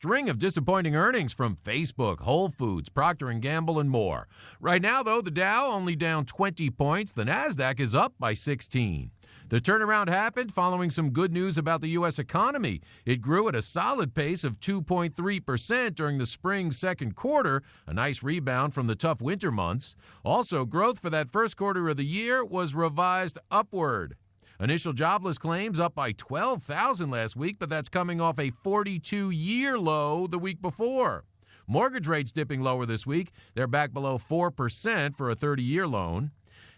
string of disappointing earnings from Facebook, Whole Foods, Procter & Gamble, and more. Right now, though, the Dow only down 20 points. The Nasdaq is up by 16. The turnaround happened following some good news about the U.S. economy. It grew at a solid pace of 2.3% during the spring second quarter, a nice rebound from the tough winter months. Also, growth for that first quarter of the year was revised upward. Initial jobless claims up by 12,000 last week, but that's coming off a 42-year low the week before. Mortgage rates dipping lower this week. They're back below 4% for a 30-year loan.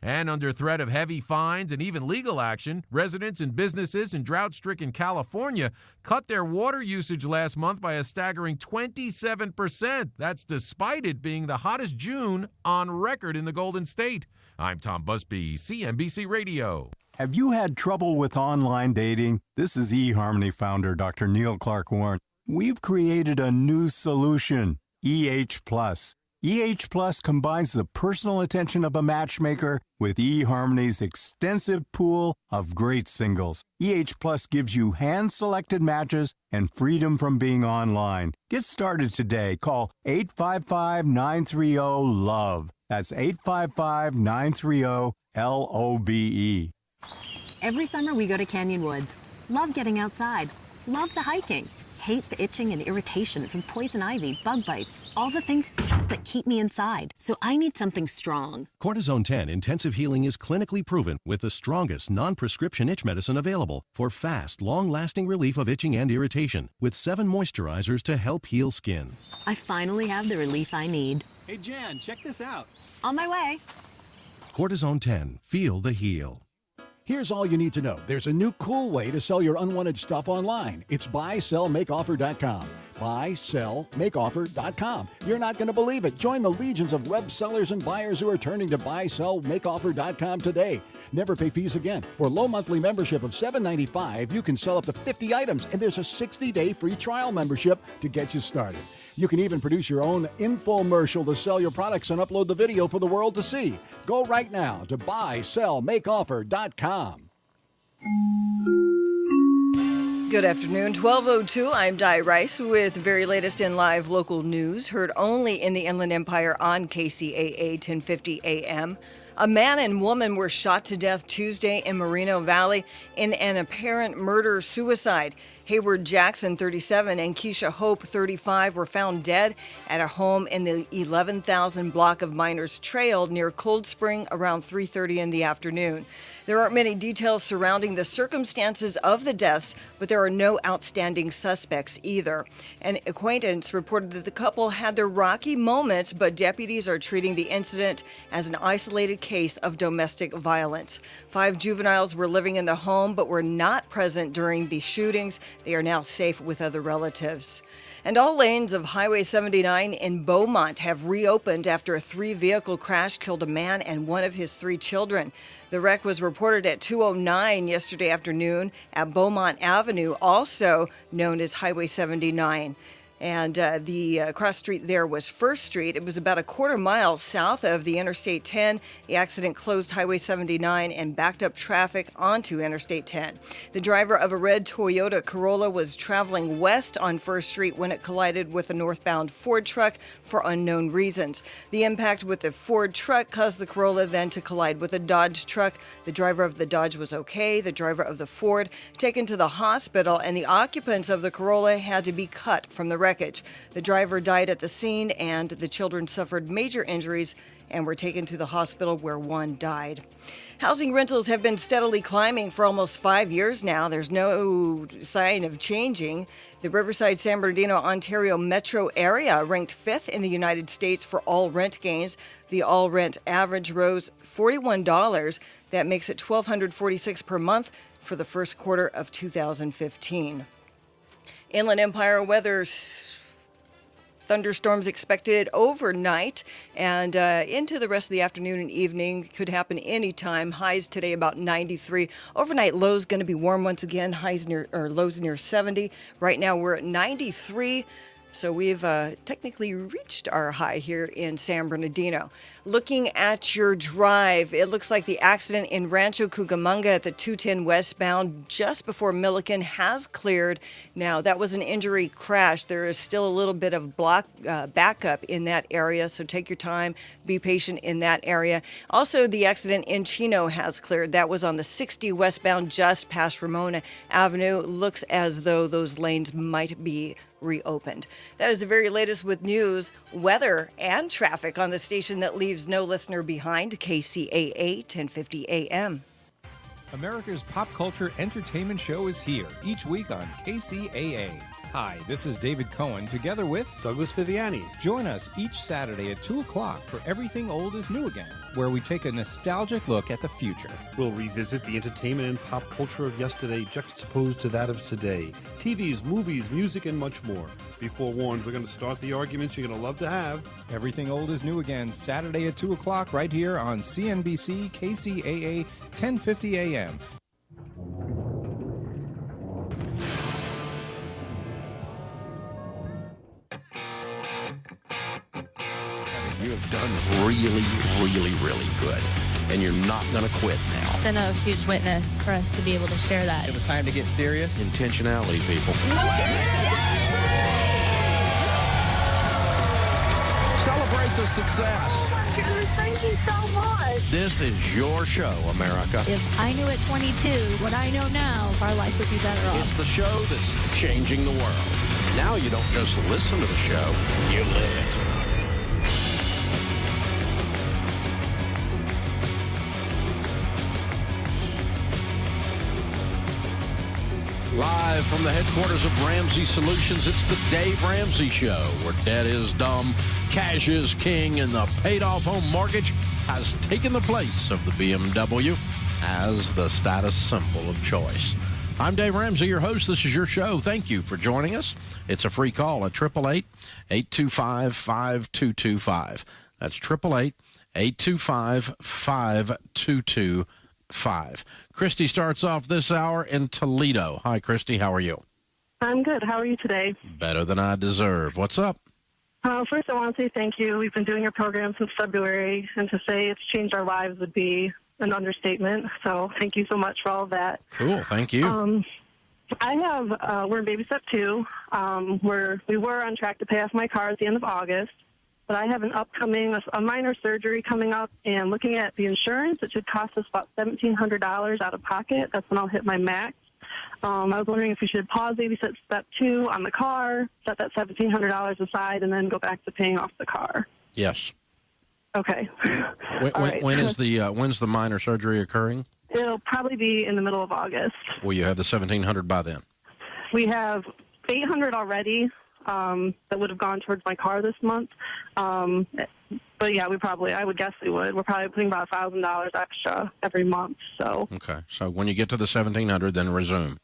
And under threat of heavy fines and even legal action, residents and businesses in drought-stricken California cut their water usage last month by a staggering 27%. That's despite it being the hottest June on record in the Golden State. I'm Tom Busby, CNBC Radio. Have you had trouble with online dating? This is eHarmony founder Dr. Neil Clark Warren. We've created a new solution, EH+. EH Plus combines the personal attention of a matchmaker with eHarmony's extensive pool of great singles. EH Plus gives you hand-selected matches and freedom from being online. Get started today. Call 855-930-LOVE. That's 855-930-LOVE. Every summer we go to Canyon Woods. Love getting outside. Love the hiking. Hate the itching and irritation from poison ivy, bug bites, all the things that keep me inside. So I need something strong. Cortisone 10 Intensive Healing is clinically proven with the strongest non-prescription itch medicine available for fast, long-lasting relief of itching and irritation with 7 moisturizers to help heal skin. I finally have the relief I need. Hey, Jan, check this out. On my way. Cortisone 10. Feel the heal. Here's all you need to know. There's a new cool way to sell your unwanted stuff online. It's buysellmakeoffer.com. Buysellmakeoffer.com. You're not going to believe it. Join the legions of web sellers and buyers who are turning to buysellmakeoffer.com today. Never pay fees again. For low monthly membership of $7.95, you can sell up to 50 items, and there's a 60-day free trial membership to get you started. You can even produce your own infomercial to sell your products and upload the video for the world to see. Go right now to buysellmakeoffer.com. Good afternoon, 12:02. I'm Di Rice with the very latest in live local news, heard only in the Inland Empire on Kcaa 1050 AM. A man and woman were shot to death Tuesday in Moreno Valley in an apparent murder-suicide. Hayward Jackson, 37, and Keisha Hope, 35, were found dead at a home in the 11,000 block of Miners Trail near Cold Spring around 3:30 in the afternoon. There aren't many details surrounding the circumstances of the deaths, but there are no outstanding suspects either. An acquaintance reported that the couple had their rocky moments, but deputies are treating the incident as an isolated case of domestic violence. 5 juveniles were living in the home but were not present during the shootings. They are now safe with other relatives. And all lanes of Highway 79 in Beaumont have reopened after a 3-vehicle crash killed a man and one of his 3 children. The wreck was reported at 2:09 yesterday afternoon at Beaumont Avenue, also known as Highway 79. And the cross street there was First Street. It was about a quarter mile south of the Interstate 10. The accident closed Highway 79 and backed up traffic onto Interstate 10. The driver of a red Toyota Corolla was traveling west on First Street when it collided with a northbound Ford truck for unknown reasons. The impact with the Ford truck caused the Corolla then to collide with a Dodge truck. The driver of the Dodge was okay. The driver of the Ford taken to the hospital, and the occupants of the Corolla had to be cut from the wreckage. The driver died at the scene, and the children suffered major injuries and were taken to the hospital, where one died. Housing rentals have been steadily climbing for almost 5 years now. There's no sign of changing. The Riverside-San Bernardino, Ontario metro area ranked 5th in the United States for all rent gains. The all rent average rose $41. That makes it $1,246 per month for the first quarter of 2015. Inland Empire weather, thunderstorms expected overnight and into the rest of the afternoon and evening. Could happen anytime. Highs today about 93. Overnight lows going to be warm once again. Lows near 70. Right now we're at 93. So we've technically reached our high here in San Bernardino. Looking at your drive, it looks like the accident in Rancho Cucamonga at the 210 westbound just before Milliken has cleared. Now, that was an injury crash. There is still a little bit of backup in that area, so take your time, be patient in that area. Also, the accident in Chino has cleared. That was on the 60 westbound just past Ramona Avenue. Looks as though those lanes might be reopened. That is the very latest with news, weather, and traffic on the station that leaves no listener behind, KCAA 1050 AM. America's pop culture entertainment show is here each week on KCAA. Hi, this is David Cohen together with Douglas Viviani. Join us each Saturday at 2 o'clock for Everything Old is New Again, where we take a nostalgic look at the future. We'll revisit the entertainment and pop culture of yesterday juxtaposed to that of today. TVs, movies, music, and much more. Be forewarned, we're going to start the arguments you're going to love to have. Everything Old is New Again, Saturday at 2 o'clock right here on CNBC KCAA 1050 AM. You have done really, really, really good. And you're not going to quit now. It's been a huge witness for us to be able to share that. It was time to get serious. Intentionality, people. Celebrate the success. Oh my goodness, thank you so much. This is your show, America. If I knew at 22 what I know now, our life would be better off. It's the show that's changing the world. Now you don't just listen to the show, you live it. Live from the headquarters of Ramsey Solutions, it's the Dave Ramsey Show, where debt is dumb, cash is king, and the paid-off home mortgage has taken the place of the BMW as the status symbol of choice. I'm Dave Ramsey, your host. This is your show. Thank you for joining us. It's a free call at 888-825-5225. That's 888-825-5225. Christy starts off this hour in Toledo. Hi, Christy. How are you? I'm good. How are you today? Better than I deserve. What's up? First, I want to say thank you. We've been doing your program since February, and to say it's changed our lives would be an understatement. So thank you so much for all of that. Cool. Thank you. We're in baby step 2. We were on track to pay off my car at the end of August. But I have a minor surgery coming up, and looking at the insurance, it should cost us about $1,700 out of pocket. That's when I'll hit my max. I was wondering if we should pause baby step 2 on the car, set that $1,700 aside, and then go back to paying off the car. Yes. Okay. When's the minor surgery occurring? It'll probably be in the middle of August. Will you have the $1,700 by then? We have $800 already. That would have gone towards my car this month. But yeah, I would guess we would. We're probably putting about $1,000 extra every month. So okay. So when you get to the $1,700, then resume.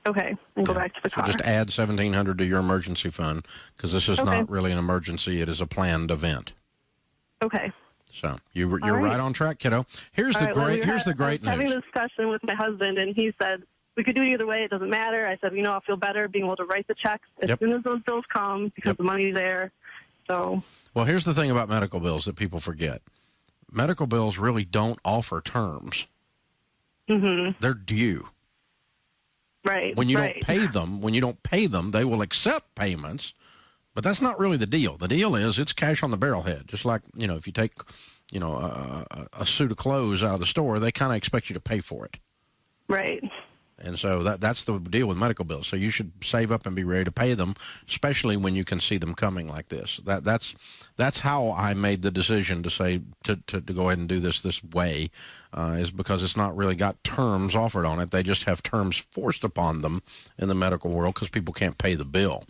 Okay, and go back to the car. So just add $1,700 to your emergency fund, because this is not really an emergency; it is a planned event. Okay. So you're right on track, kiddo. Here's the great news. I was having a discussion with my husband, and he said, we could do it either way. It doesn't matter. I said, I'll feel better being able to write the checks as soon as those bills come, because the money's there. So. Well, here's the thing about medical bills that people forget. Medical bills really don't offer terms. Mm-hmm. They're due. Right. When you don't pay them, they will accept payments. But that's not really the deal. The deal is it's cash on the barrelhead. Just like, if you take, a suit of clothes out of the store, they kind of expect you to pay for it. Right. And so that's the deal with medical bills. So you should save up and be ready to pay them, especially when you can see them coming like this. That's how I made the decision to say to go ahead and do this way, is because it's not really got terms offered on it. They just have terms forced upon them in the medical world because people can't pay the bill.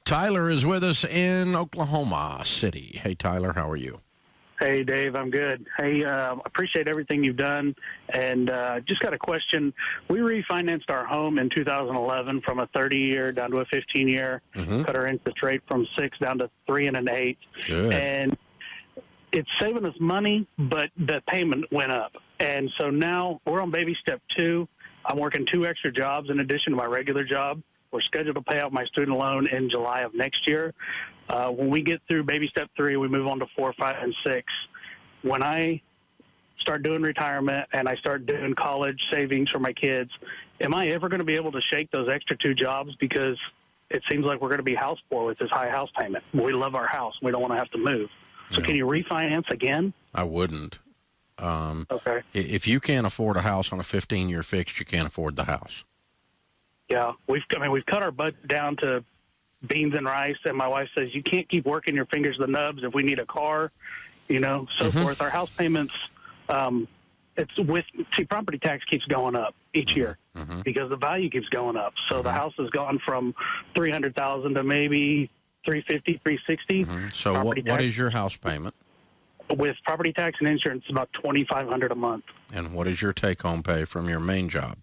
Tyler is with us in Oklahoma City. Hey, Tyler, how are you? Hey, Dave, I'm good. Hey, appreciate everything you've done. And just got a question. We refinanced our home in 2011 from a 30-year down to a 15-year, cut our interest rate from 6 down to 3 and an 8. Good. And it's saving us money, but the payment went up. And so now we're on baby step 2. I'm working 2 extra jobs in addition to my regular job. We're scheduled to pay out my student loan in July of next year. When we get through baby step 3, we move on to 4, 5, and 6. When I start doing retirement and I start doing college savings for my kids, am I ever going to be able to shake those extra 2 jobs? Because it seems like we're going to be house poor with this high house payment. We love our house. We don't want to have to move. So can you refinance again? I wouldn't. Okay. If you can't afford a house on a 15-year fix, you can't afford the house. Yeah, we've cut our budget down to beans and rice, and my wife says you can't keep working your fingers to the nubs if we need a car, so forth. Our house payments, property tax keeps going up each year because the value keeps going up. So the house has gone from $300,000 to maybe $350,000, $360,000. So what is your house payment? With property tax and insurance, about $2,500 a month. And what is your take-home pay from your main job?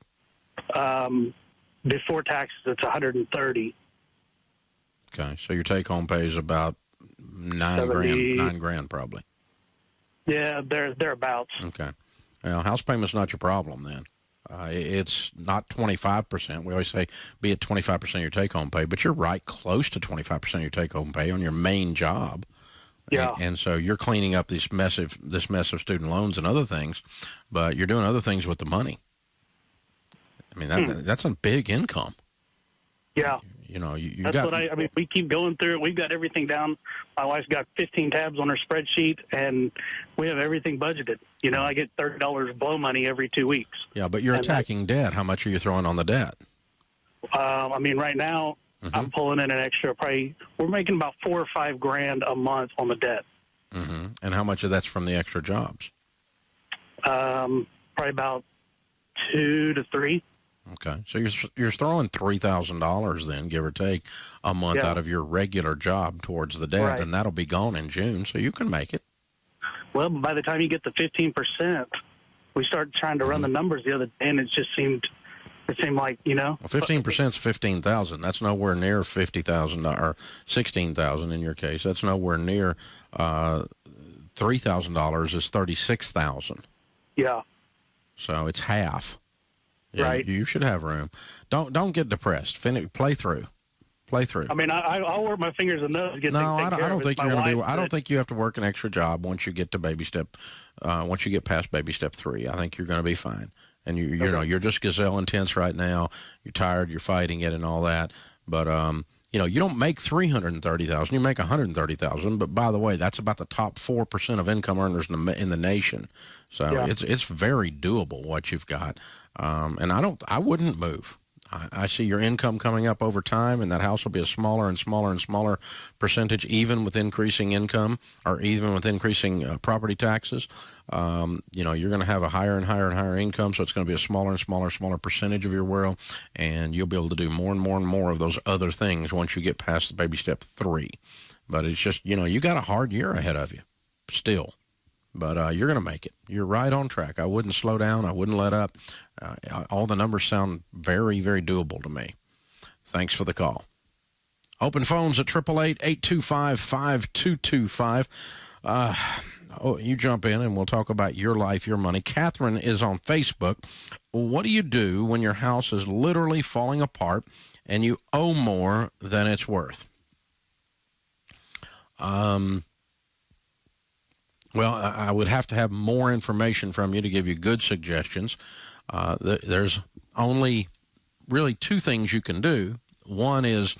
Before taxes, it's $130,000. Okay, so your take-home pay is about $9 grand probably. Yeah, thereabouts. Okay. Well, house payment's not your problem then. It's not 25%. We always say be at 25% of your take-home pay, but you're right close to 25% of your take-home pay on your main job. Yeah. And so you're cleaning up this mess of student loans and other things, but you're doing other things with the money. I mean, that's a big income. Yeah. We keep going through it. We've got everything down. My wife's got 15 tabs on her spreadsheet, and we have everything budgeted. I get $30 blow money every 2 weeks. Yeah, but you're attacking debt. How much are you throwing on the debt? Right now, I'm pulling in an extra, we're making about $4 or $5 grand a month on the debt. And how much of that's from the extra jobs? Probably about 2 to 3. Okay, so you're throwing $3,000 then, give or take, a month out of your regular job towards the debt, and that'll be gone in June, so you can make it. Well, by the time you get to 15%, we started trying to run the numbers the other day, and it seemed like, Well, 15% is $15,000. That's nowhere near $50,000 or $16,000 in your case. That's nowhere near $3,000 is $36,000. Yeah. So it's half. Yeah, right. You should have room. Don't get depressed. Play through. I'll work my fingers and nose to get things taken care of. I don't think you're going to do. I don't think you have to work an extra job once you get to baby step. Once you get past baby step 3, I think you're going to be fine. And you're just gazelle intense right now. You're tired. You're fighting it and all that. But you don't make $330,000. You make $130,000. But by the way, that's about the top 4% of income earners in the nation. So it's very doable what you've got. And I wouldn't move. I see your income coming up over time, and that house will be a smaller and smaller and smaller percentage, even with increasing income or even with increasing property taxes. You're going to have a higher and higher and higher income, so it's going to be a smaller and smaller percentage of your world, and you'll be able to do more and more and more of those other things once you get past the baby step 3. But it's just, you got a hard year ahead of you still. But you're going to make it. You're right on track. I wouldn't slow down. I wouldn't let up. All the numbers sound very, very doable to me. Thanks for the call. Open phones at 888-825-5225. You jump in and we'll talk about your life, your money. Catherine is on Facebook. What do you do when your house is literally falling apart and you owe more than it's worth? Well, I would have to have more information from you to give you good suggestions. There's only really 2 things you can do. One is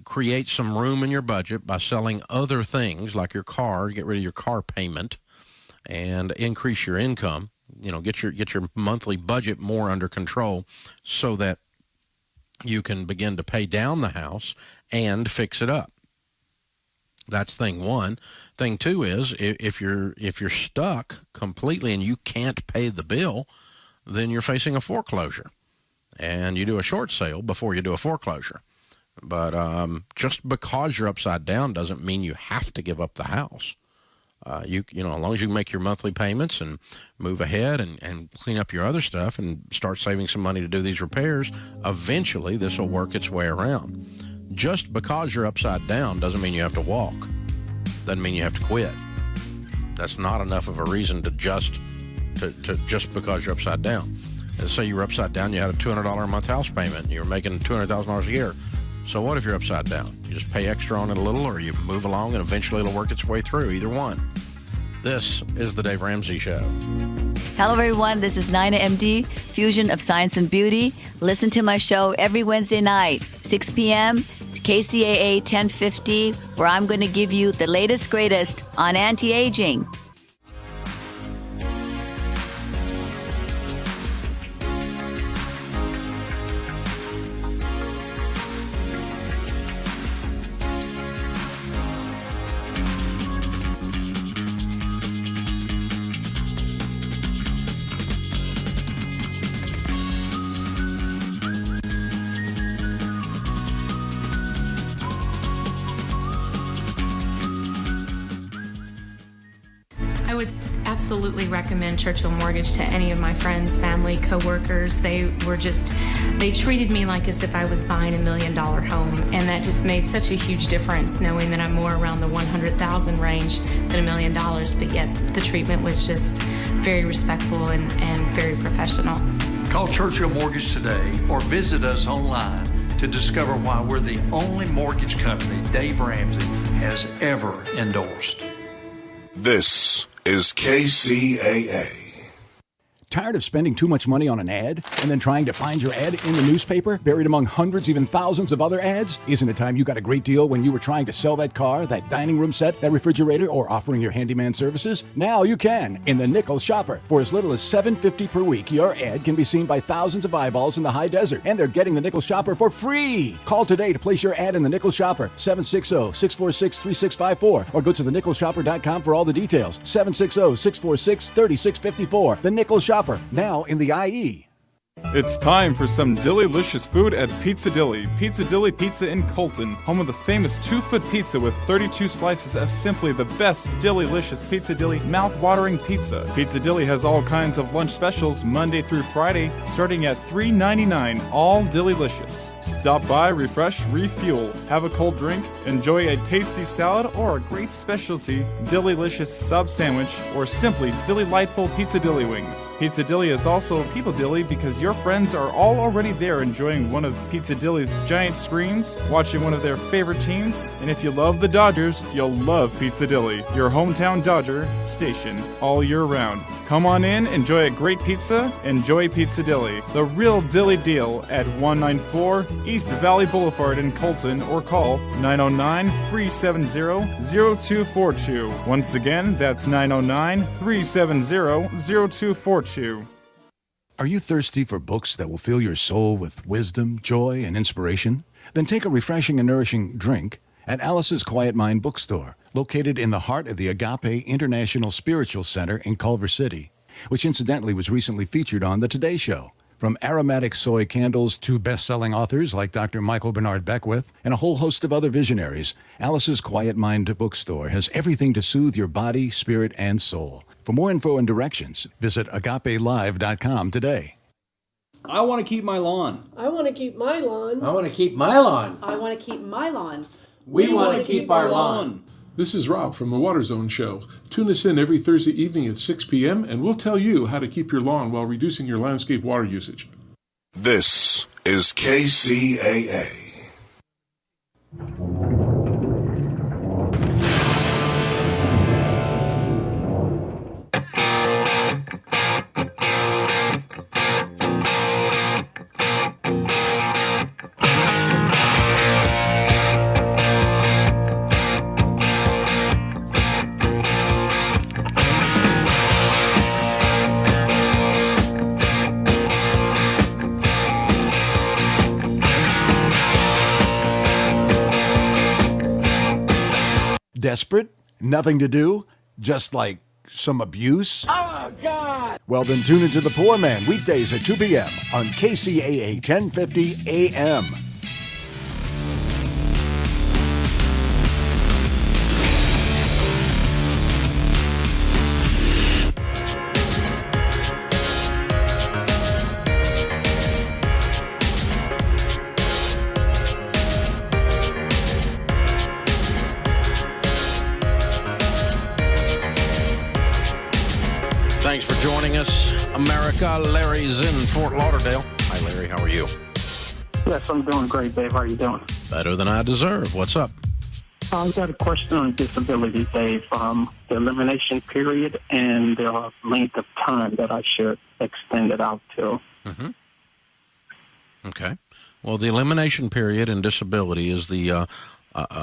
create some room in your budget by selling other things like your car, get rid of your car payment, and increase your income. Get your monthly budget more under control so that you can begin to pay down the house and fix it up. That's thing 1. Thing 2 is if you're stuck completely and you can't pay the bill, then you're facing a foreclosure, and you do a short sale before you do a foreclosure. But just because you're upside down doesn't mean you have to give up the house. As long as you make your monthly payments and move ahead and clean up your other stuff and start saving some money to do these repairs, eventually this will work its way around. Just because you're upside down doesn't mean you have to walk. Doesn't mean you have to quit. That's not enough of a reason to just because you're upside down. Say you were upside down, you had a $200 a month house payment, and you were making $200,000 a year. So what if you're upside down? You just pay extra on it a little, or you move along and eventually it'll work its way through, either one. This is the Dave Ramsey Show. Hello, everyone. This is Nina MD, Fusion of Science and Beauty. Listen to my show every Wednesday night, 6 p.m., KCAA 1050, where I'm going to give you the latest, greatest on anti-aging. I would absolutely recommend Churchill Mortgage to any of my friends, family, coworkers. They treated me like as if I was buying $1 million home, and that just made such a huge difference, knowing that I'm more around the 100,000 range than $1 million, but yet the treatment was just very respectful and very professional. Call Churchill Mortgage today or visit us online to discover why we're the only mortgage company Dave Ramsey has ever endorsed. This is KCAA. Tired of spending too much money on an ad and then trying to find your ad in the newspaper, buried among hundreds, even thousands of other ads? Isn't it time you got a great deal when you were trying to sell that car, that dining room set, that refrigerator, or offering your handyman services? Now you can in the Nickel Shopper. For as little as $7.50 per week, your ad can be seen by thousands of eyeballs in the high desert, and they're getting the Nickel Shopper for free. Call today to place your ad in the Nickel Shopper, 760-646-3654, or go to thenickelshopper.com for all the details, 760-646-3654. The Nickel Shopper, now in the IE. It's time for some delicious food at Pizza Dilly. Pizza Dilly Pizza in Colton, home of the famous 2-foot pizza with 32 slices of simply the best delicious Pizza Dilly mouth-watering pizza. Pizza Dilly has all kinds of lunch specials Monday through Friday, starting at $3.99, all delicious. Stop by, refresh, refuel, have a cold drink, enjoy a tasty salad or a great specialty delicious sub sandwich, or simply delightful Pizza Dilly wings. Pizza Dilly is also a People Dilly because your friends are all already there enjoying one of Pizza Dilly's giant screens, watching one of their favorite teams, and if you love the Dodgers, you'll love Pizza Dilly, your hometown Dodger station, all year round. Come on in, enjoy a great pizza, enjoy Pizza Dilly, the real Dilly deal at 194 East Valley Boulevard in Colton, or call 909-370-0242. Once again, that's 909-370-0242. Are you thirsty for books that will fill your soul with wisdom, joy, and inspiration? Then take a refreshing and nourishing drink at Alice's Quiet Mind Bookstore, located in the heart of the Agape International Spiritual Center in Culver City, which incidentally was recently featured on The Today Show. From aromatic soy candles to best-selling authors like Dr. Michael Bernard Beckwith and a whole host of other visionaries, Alice's Quiet Mind Bookstore has everything to soothe your body, spirit, and soul. For more info and directions, visit agapelive.com today. I want to keep my lawn. I want to keep my lawn. I want to keep my lawn. I want to keep my lawn. We want to keep our lawn. This is Rob from the Water Zone Show. Tune us in every Thursday evening at 6 p.m. and we'll tell you how to keep your lawn while reducing your landscape water usage. This is KCAA. Desperate? Nothing to do? Just like some abuse? Oh, God! Well, then tune into The Poor Man weekdays at 2 p.m. on KCAA 1050 AM. Thanks for joining us, America. Larry's in Fort Lauderdale. Hi, Larry. How are you? Yes, I'm doing great, Dave. How are you doing? Better than I deserve. What's up? I've got a question on disability, Dave. The elimination period and the length of time that I should extend it out to. Mm-hmm. Okay. Well, the elimination period in disability is the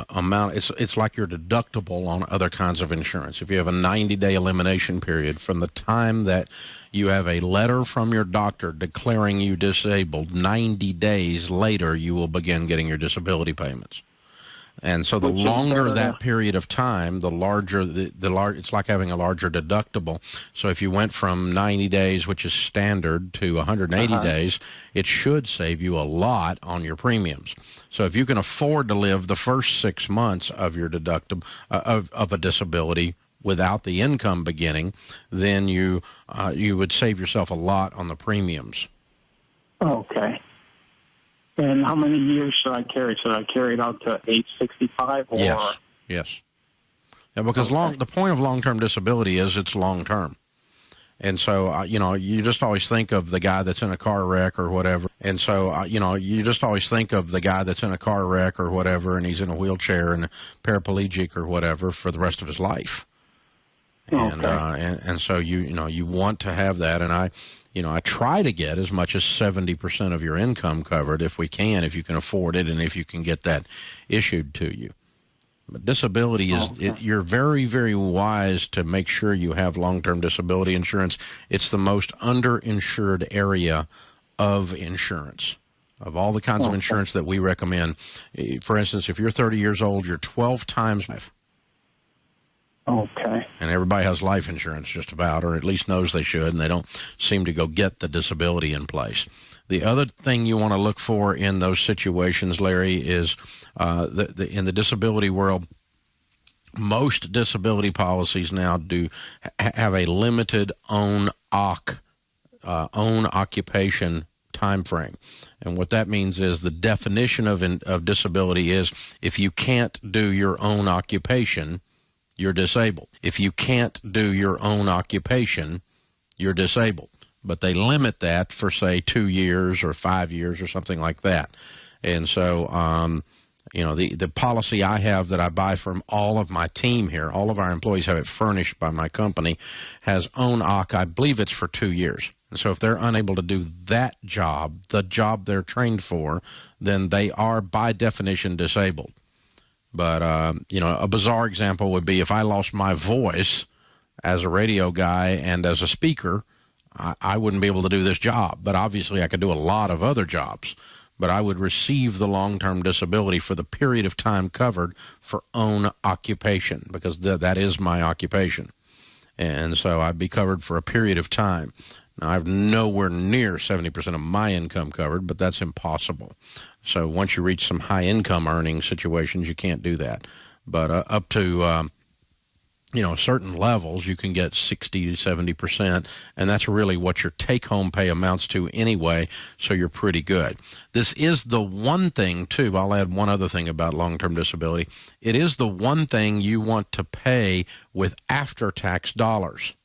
amount. It's like your deductible on other kinds of insurance. If you have a 90-day elimination period from the time that you have a letter from your doctor declaring you disabled, 90 days later you will begin getting your disability payments. And so the longer that period of time, the larger it's like having a larger deductible. So if you went from 90 days, which is standard, to 180 days, it should save you a lot on your premiums. So if you can afford to live the first 6 months of your deductible of a disability without the income beginning, then you would save yourself a lot on the premiums. Okay. And how many years should I carry? Should I carry it out to age 65? Or? Yes. Yeah, because the point of long-term disability is it's long-term. And so, you just always think of the guy that's in a car wreck or whatever. And so, you just always think of the guy that's in a car wreck or whatever, and he's in a wheelchair and paraplegic or whatever for the rest of his life. And and so you want to have that, and I try to get as much as 70% of your income covered if we can, if you can afford it, and if you can get that issued to you. But disability is, you're very, very wise to make sure you have long-term disability insurance. It's the most underinsured area of insurance. Of all the kinds of insurance that we recommend, for instance, if you're 30 years old, you're 12 times life. Okay. And everybody has life insurance just about, or at least knows they should, and they don't seem to go get the disability in place. The other thing you want to look for in those situations, Larry, is in the disability world, most disability policies now have a limited own occupation time frame. And what that means is the definition of disability is if you can't do your own occupation, you're disabled. If you can't do your own occupation, you're disabled. But they limit that for, say, 2 years or 5 years or something like that. And so, the policy I have that I buy from all of my team here, all of our employees have it furnished by my company, has own OC. I believe it's for 2 years. And so if they're unable to do that job, the job they're trained for, then they are, by definition, disabled. But, a bizarre example would be if I lost my voice as a radio guy and as a speaker, I wouldn't be able to do this job. But obviously I could do a lot of other jobs. But I would receive the long-term disability for the period of time covered for own occupation, because that is my occupation. And so I'd be covered for a period of time. Now, I have nowhere near 70% of my income covered, but that's impossible. So once you reach some high-income earning situations, you can't do that. But up to, certain levels, you can get 60 to 70%, and that's really what your take-home pay amounts to anyway, so you're pretty good. This is the one thing, too, I'll add one other thing about long-term disability. It is the one thing you want to pay with after-tax dollars.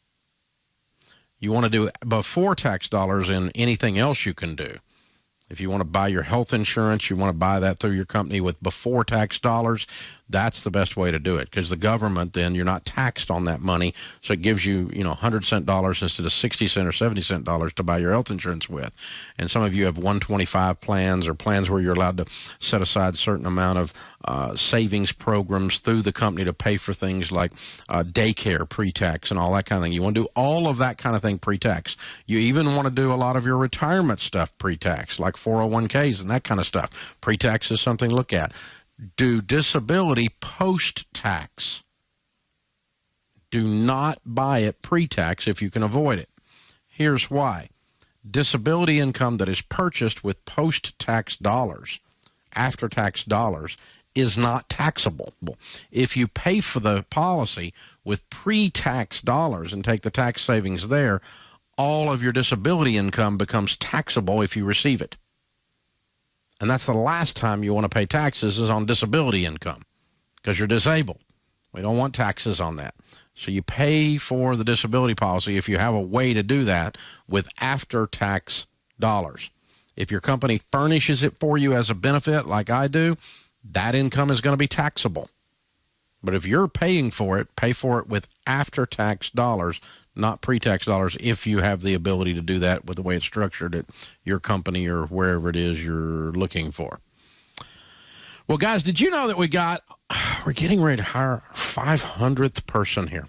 You want to do before-tax dollars in anything else you can do. If you want to buy your health insurance, you want to buy that through your company with before-tax dollars, that's the best way to do it, because the government, then, you're not taxed on that money, so it gives you, 100-cent dollars instead of 60-cent or 70-cent dollars to buy your health insurance with. And some of you have 125 plans or plans where you're allowed to set aside a certain amount of savings programs through the company to pay for things like daycare pre-tax and all that kind of thing. You want to do all of that kind of thing pre-tax. You even want to do a lot of your retirement stuff pre-tax, like 401ks and that kind of stuff. Pre-tax is something to look at. Do disability post-tax. Do not buy it pre-tax if you can avoid it. Here's why. Disability income that is purchased with post-tax dollars, after-tax dollars, is not taxable. If you pay for the policy with pre-tax dollars and take the tax savings there, all of your disability income becomes taxable if you receive it. And that's the last time you want to pay taxes is on disability income, because you're disabled. We don't want taxes on that. So you pay for the disability policy if you have a way to do that with after-tax dollars. If your company furnishes it for you as a benefit like I do, that income is going to be taxable. But if you're paying for it, pay for it with after-tax dollars, not pre-tax dollars, if you have the ability to do that with the way it's structured at your company or wherever it is you're looking for. Well, guys, did you know that we're getting ready to hire our 500th person here?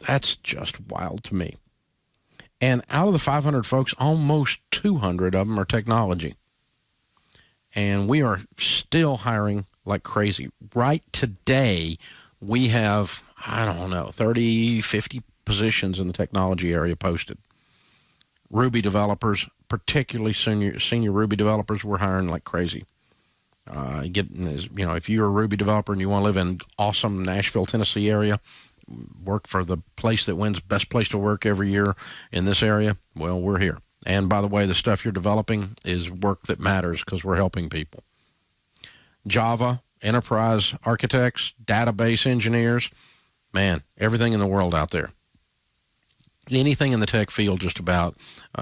That's just wild to me. And out of the 500 folks, almost 200 of them are technology. And we are still hiring like crazy. Right today, we have, 30, 50 positions in the technology area posted. Ruby developers, particularly senior Ruby developers, we're hiring like crazy. If you're a Ruby developer and you want to live in awesome Nashville, Tennessee area, work for the place that wins best place to work every year in this area, well, we're here. And by the way, the stuff you're developing is work that matters because we're helping people. Java, enterprise architects, database engineers, man, everything in the world out there. Anything in the tech field just about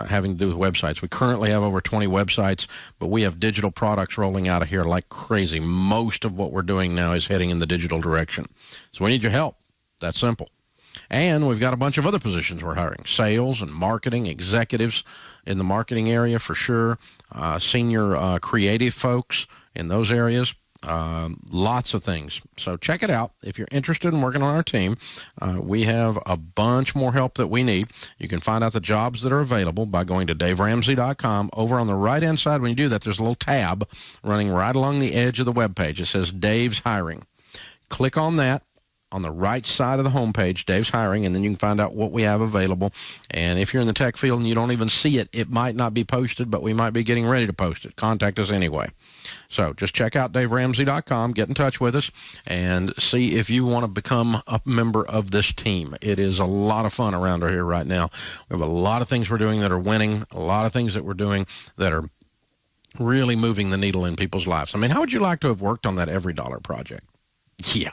having to do with websites. We currently have over 20 websites, but we have digital products rolling out of here like crazy. Most of what we're doing now is heading in the digital direction. So we need your help. That's simple. And we've got a bunch of other positions we're hiring. Sales and marketing, executives in the marketing area for sure. Senior creative folks in those areas. Lots of things. So check it out. If you're interested in working on our team, we have a bunch more help that we need. You can find out the jobs that are available by going to DaveRamsey.com. Over on the right-hand side, when you do that, there's a little tab running right along the edge of the webpage. It says Dave's Hiring. Click on that. On the right side of the homepage, Dave's Hiring, and then you can find out what we have available. And if you're in the tech field and you don't even see it, it might not be posted, but we might be getting ready to post it. Contact us anyway. So just check out DaveRamsey.com, get in touch with us, and see if you want to become a member of this team. It is a lot of fun around here right now. We have a lot of things we're doing that are winning, a lot of things that we're doing that are really moving the needle in people's lives. I mean, how would you like to have worked on that Every Dollar project? Yeah.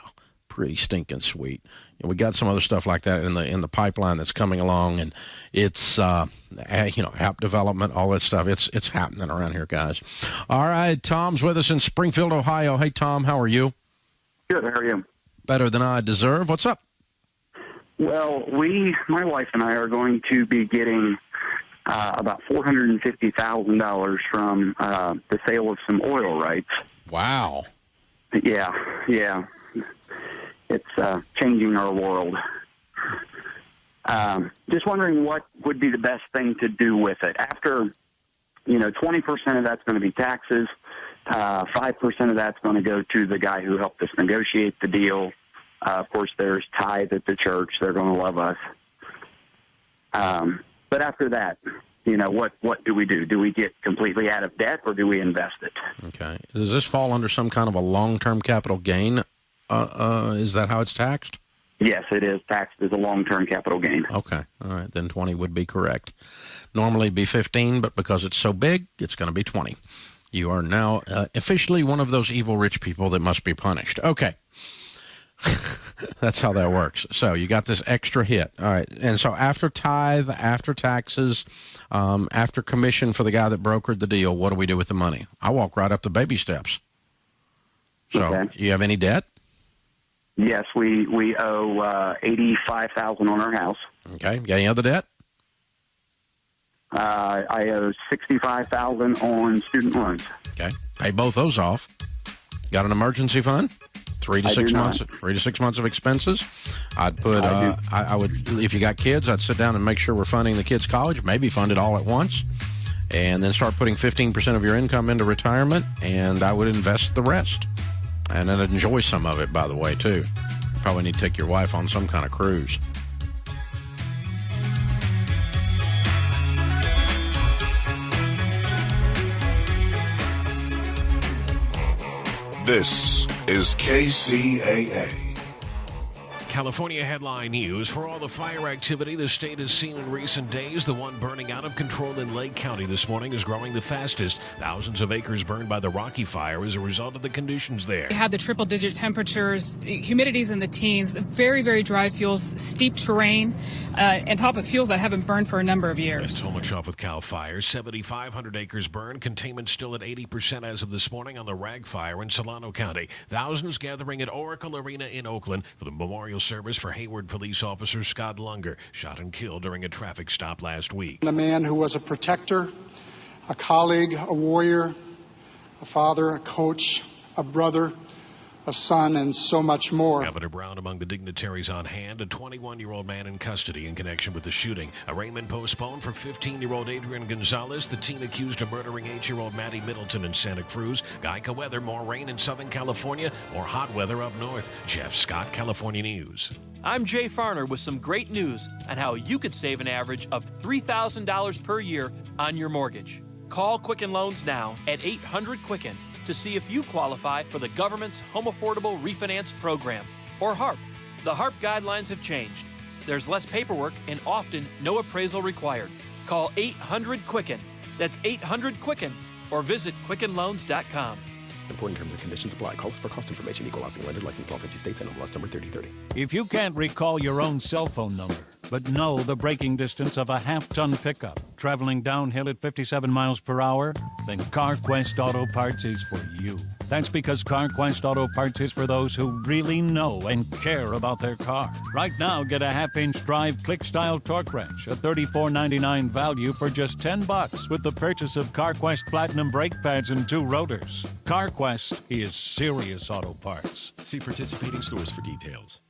Pretty stinking sweet. And we got some other stuff like that in the pipeline that's coming along, and it's app development, all that stuff. It's happening around here, guys. All right, Tom's with us in Springfield, Ohio. Hey, Tom, how are you? Good. How are you? Better than I deserve. What's up? Well, my wife and I are going to be getting about $450,000 from the sale of some oil rights. Wow. Yeah. It's changing our world. Just wondering what would be the best thing to do with it. After, 20% of that's going to be taxes. 5% of that's going to go to the guy who helped us negotiate the deal. Of course, there's tithe at the church. They're going to love us. But after that, what do we do? Do we get completely out of debt, or do we invest it? Okay. Does this fall under some kind of a long-term capital gain? Is that how it's taxed? Yes, it is taxed as a long-term capital gain. Okay. All right. Then 20 would be correct. Normally it'd be 15, but because it's so big, it's going to be 20. You are now officially one of those evil rich people that must be punished. Okay. That's how that works. So you got this extra hit. All right. And so after tithe, after taxes, after commission for the guy that brokered the deal, what do we do with the money? I walk right up the baby steps. So okay. You have any debt? Yes, we owe $85,000 on our house. Okay. Got any other debt? I owe $65,000 on student loans. Okay. Pay both those off. Got an emergency fund? 3 to 6 months. 3 to 6 months of expenses. I'd put. I would, if you got kids, I'd sit down and make sure we're funding the kids' college. Maybe fund it all at once, and then start putting 15% of your income into retirement. And I would invest the rest, and then enjoy some of it. By the way, too. Probably need to take your wife on some kind of cruise. This is KCAA. California headline news. For all the fire activity the state has seen in recent days, the one burning out of control in Lake County this morning is growing the fastest. Thousands of acres burned by the Rocky Fire as a result of the conditions there. We had the triple-digit temperatures, humidities in the teens, very, very dry fuels, steep terrain, and top of fuels that haven't burned for a number of years. And so much off with Cal Fire. 7,500 acres burned. Containment still at 80% as of this morning on the Rag Fire in Solano County. Thousands gathering at Oracle Arena in Oakland for the memorial service for Hayward police officer Scott Lunger, shot and killed during a traffic stop last week. A man who was a protector, a colleague, a warrior, a father, a coach, a brother, a son, and so much more. Governor Brown among the dignitaries on hand. A 21-year-old man in custody in connection with the shooting. Arraignment postponed for 15-year-old Adrian Gonzalez, the teen accused of murdering 8-year-old Maddie Middleton in Santa Cruz. Geico weather, more rain in Southern California, more hot weather up north. Jeff Scott, California News. I'm Jay Farner with some great news on how you could save an average of $3,000 per year on your mortgage. Call Quicken Loans now at 800-QUICKEN to see if you qualify for the government's Home Affordable Refinance Program, or HARP. The HARP guidelines have changed. There's less paperwork and often no appraisal required. Call 800-QUICKEN. That's 800-QUICKEN, or visit QuickenLoans.com. Important terms and conditions apply. Calls for cost information. Equal housing lender. Licensed in all 50 states. NMLS number 3030. If you can't recall your own cell phone number, but know the braking distance of a half-ton pickup traveling downhill at 57 miles per hour, then CarQuest Auto Parts is for you. That's because CarQuest Auto Parts is for those who really know and care about their car. Right now, get a half-inch drive click-style torque wrench, a $34.99 value for just $10 with the purchase of CarQuest Platinum brake pads and 2 rotors. CarQuest is serious auto parts. See participating stores for details.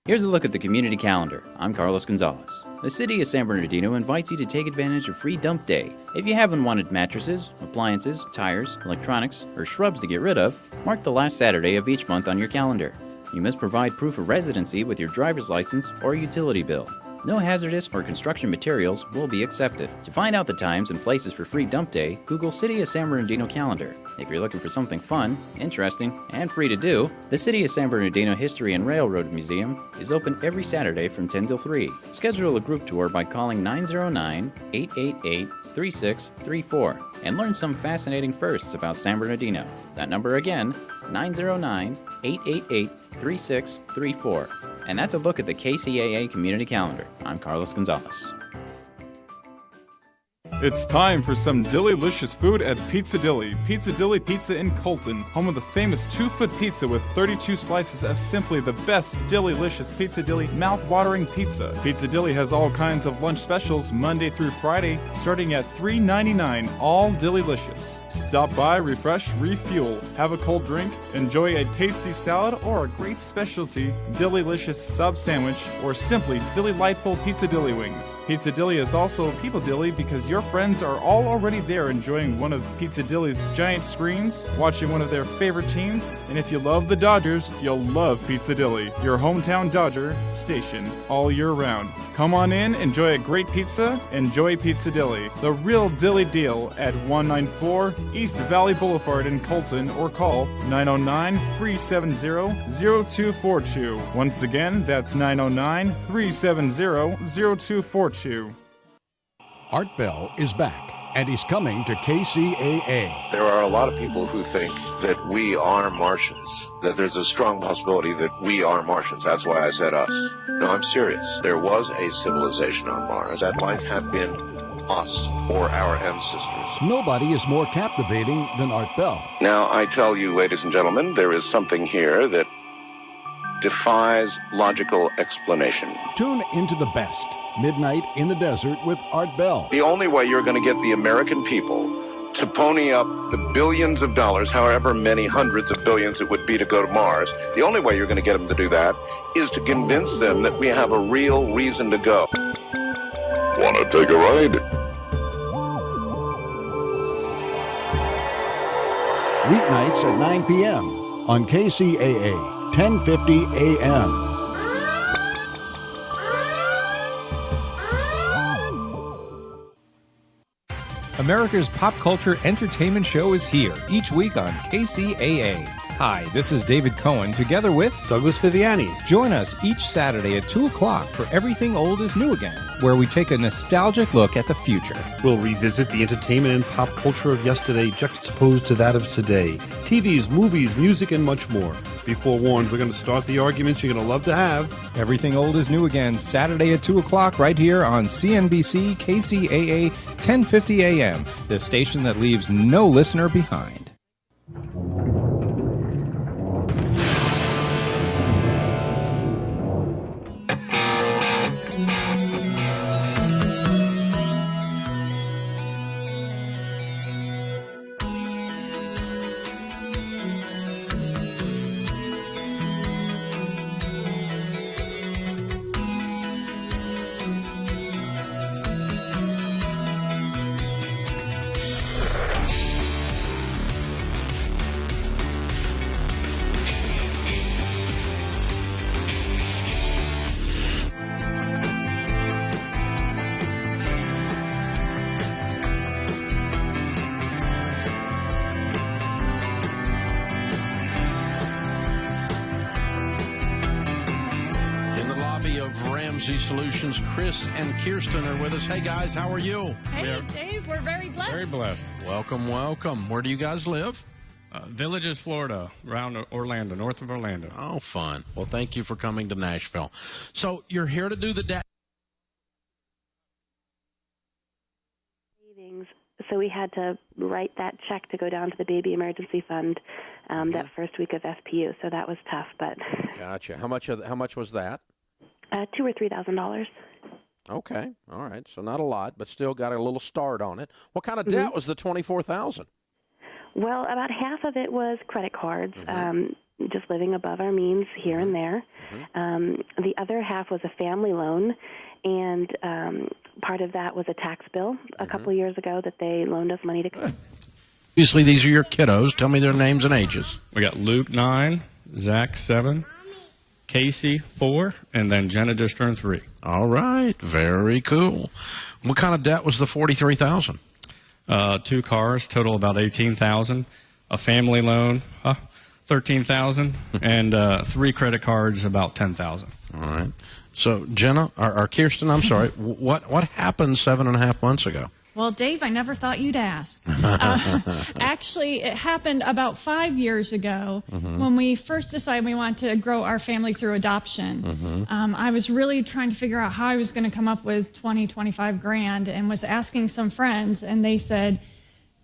Here's a look at the community calendar. I'm Carlos Gonzalez. The city of San Bernardino invites you to take advantage of Free Dump Day. If you haven't wanted mattresses, appliances, tires, electronics, or shrubs to get rid of, mark the last Saturday of each month on your calendar. You must provide proof of residency with your driver's license or utility bill. No hazardous or construction materials will be accepted. To find out the times and places for Free Dump Day, Google City of San Bernardino calendar. If you're looking for something fun, interesting, and free to do, the City of San Bernardino History and Railroad Museum is open every Saturday from 10 till 3. Schedule a group tour by calling 909-888-3634 and learn some fascinating firsts about San Bernardino. That number again, 909-888-3634. And that's a look at the KCAA Community Calendar. I'm Carlos Gonzalez. It's time for some delicious food at Pizza Dilly. Pizza Dilly Pizza in Colton, home of the famous 2-foot pizza with 32 slices of simply the best delicious Pizza Dilly mouth-watering pizza. Pizza Dilly has all kinds of lunch specials Monday through Friday, starting at $3.99, all delicious. Stop by, refresh, refuel, have a cold drink, enjoy a tasty salad or a great specialty delicious sub sandwich, or simply delightful Pizza Dilly wings. Pizza Dilly is also People Dilly because your friends are all already there enjoying one of Pizza Dilly's giant screens, watching one of their favorite teams, and if you love the Dodgers, you'll love Pizza Dilly, your hometown Dodger station all year round. Come on in, enjoy a great pizza, enjoy Pizza Dilly, the real Dilly deal at 194 East Valley Boulevard in Colton, or call 909-370-0242. Once again, that's 909-370-0242. Art Bell is back, and he's coming to KCAA. There are a lot of people who think that we are Martians, that there's a strong possibility that we are Martians. That's why I said us. No, I'm serious. There was a civilization on Mars. That might have been us or our ancestors. Nobody is more captivating than Art Bell. Now, I tell you, ladies and gentlemen, there is something here that defies logical explanation. Tune into the best. Midnight in the Desert with Art Bell. The only way you're going to get the American people to pony up the billions of dollars, however many hundreds of billions it would be to go to Mars, the only way you're going to get them to do that is to convince them that we have a real reason to go. Want to take a ride? Weeknights at 9 p.m. on KCAA, 1050 a.m. America's pop culture entertainment show is here each week on KCAA. Hi, this is David Cohen, together with Douglas Viviani. Join us each Saturday at 2 o'clock for Everything Old is New Again, where we take a nostalgic look at the future. We'll revisit the entertainment and pop culture of yesterday juxtaposed to that of today. TVs, movies, music, and much more. Be forewarned, we're going to start the arguments you're going to love to have. Everything Old is New Again, Saturday at 2 o'clock right here on CNBC KCAA 1050 AM, the station that leaves no listener behind. Ramsey Solutions. Chris and Kirsten are with us. Hey, guys, how are you? Hey, Dave, we're very blessed. Very blessed. Welcome, welcome. Where do you guys live? Villages, Florida, around Orlando, north of Orlando. Oh, fun. Well, thank you for coming to Nashville. So you're here to do the savings. So we had to write that check to go down to the baby emergency fund that first week of FPU. So that was tough, but Gotcha. How much was that? $2,000 or $3,000. Okay. All right. So not a lot, but still got a little start on it. What kind of debt was the $24,000? Well, about half of it was credit cards, just living above our means here and there. The other half was a family loan, and part of that was a tax bill a couple of years ago that they loaned us money to. Obviously, these are your kiddos. Tell me their names and ages. We got Luke 9, Zach 7, Casey 4, and then Jenna just turned 3. All right, very cool. What kind of debt was the $43,000? 2 cars, total about $18,000. A family loan, $13,000, and 3 credit cards, about $10,000. All right. So Jenna, or Kirsten, I'm sorry. What happened 7.5 months ago? Well, Dave, I never thought you'd ask. Actually, it happened about 5 years ago when we first decided we wanted to grow our family through adoption. I was really trying to figure out how I was going to come up with 25 grand and was asking some friends, and they said,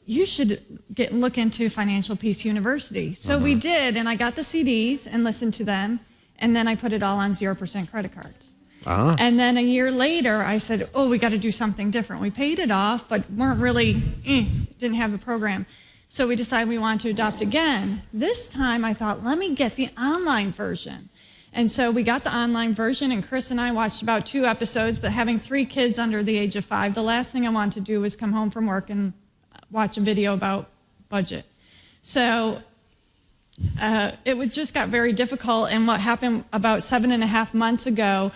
you should look into Financial Peace University. So we did, and I got the CDs and listened to them, and then I put it all on 0% credit cards. And then a year later, I said, oh, we got to do something different. We paid it off, but weren't really, didn't have a program. So we decided we wanted to adopt again. This time, I thought, let me get the online version. And so we got the online version, and Chris and I watched about 2 episodes, but having 3 kids under the age of 5, the last thing I wanted to do was come home from work and watch a video about budget. So it just got very difficult, and what happened about 7.5 months ago,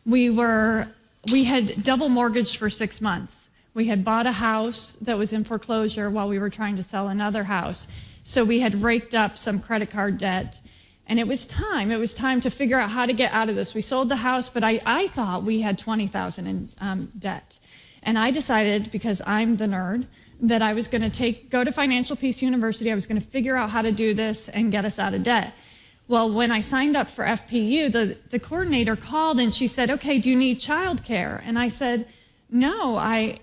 we had double mortgaged for 6 months. We had bought a house that was in foreclosure while we were trying to sell another house. So we had raked up some credit card debt, and it was time. It was time to figure out how to get out of this. We sold the house, but I thought we had $20,000 in debt. And I decided, because I'm the nerd, that I was going to go to Financial Peace University. I was going to figure out how to do this and get us out of debt. Well, when I signed up for FPU, the coordinator called and she said, okay, do you need childcare? And I said, no,